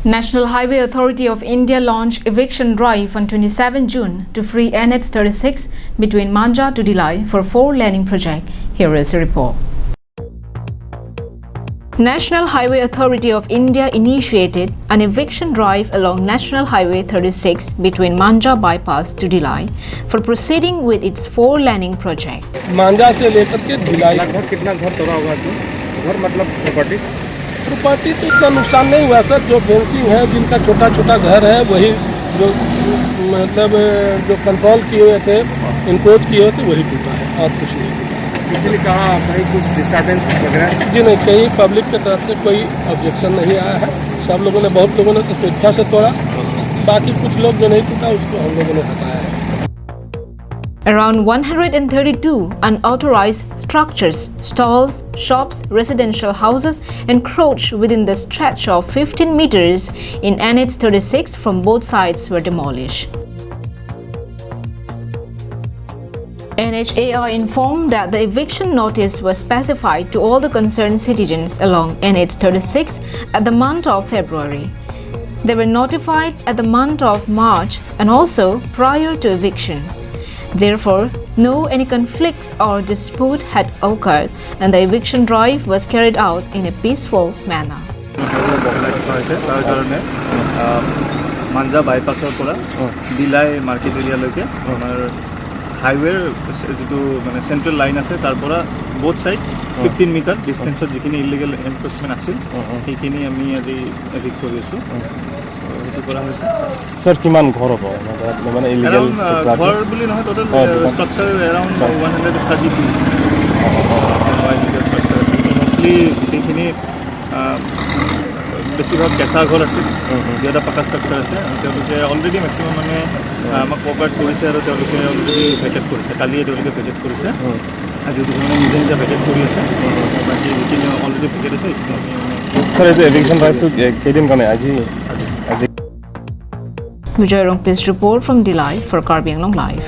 National Highway Authority of India launched eviction drive on 27 June to free NH36 between Manja to Delhi for 4-laning project. Here is a report. National Highway Authority of India initiated an eviction drive along National Highway 36 between Manja bypass to Delhi for proceeding with its 4-laning project. मांझा से लेकर के भिलाई लगभग कितना घर तोड़ा होगा इसमें? घर मतलब प्रॉपर्टी तो इतना नुकसान नहीं हुआ सर। जो फेंसिंग है, जिनका छोटा छोटा घर है, वही जो मतलब जो कंट्रोल किए हुए थे, इम्पोज किए हुए थे, वही टूटा है और कुछ नहीं टूटा। इसलिए कहा कहीं कुछ डिस्टर्बेंस वगैरह जी नहीं, कहीं पब्लिक की तरफ से कोई ऑब्जेक्शन नहीं आया है। सब लोगों ने, बहुत लोगों ने तो स्वेच्छा से तोड़ा, बाकी कुछ लोग जो नहीं टूटा उसको हम लोगों ने हटाया है। Around 132 unauthorized structures, stalls, shops, residential houses encroach within the stretch of 15 meters in NH36 from both sides were demolished. NHAI informed that the eviction notice was specified to all the concerned citizens along NH36 at the month of February. They were notified at the month of March and also prior to eviction. Therefore, no any conflicts or dispute had occurred and the eviction drive was carried out in a peaceful manner. Manja bypassor pora Dilai market area loke amar highway jetu mane central line ase tar pora both side 15 meter distance jekini illegal encroachment asil ekini ami aji evict kori asu sir किमान घर हो মানে illegal ঘর বলি নহয় total structure around 132 mostly এইখিনি বেছিভাগ কেঁচা ঘৰ আছে যেটা পাকা স্ট্রাকচার আছে তেওঁলোকে অলৰেডি ম্যাক্সিমাম মানে আমাক কোঅপাৰেট কৰিছে আৰু তেওঁলোকে অলৰেডি ভেকেট কৰিছে কালিয়ে তেওঁলোকে ভেকেট কৰিছে আজি দুজনে নিজে নিজে ভেকেট কৰি আছে বাকি যিখিনি অলৰেডি ভেকেট আছে স্যার এই এভিকশন ড্রাইভ তো কেদিন কাৰণে আজি Vijay Rong, please report from Delhi for Karbi Anglong Live.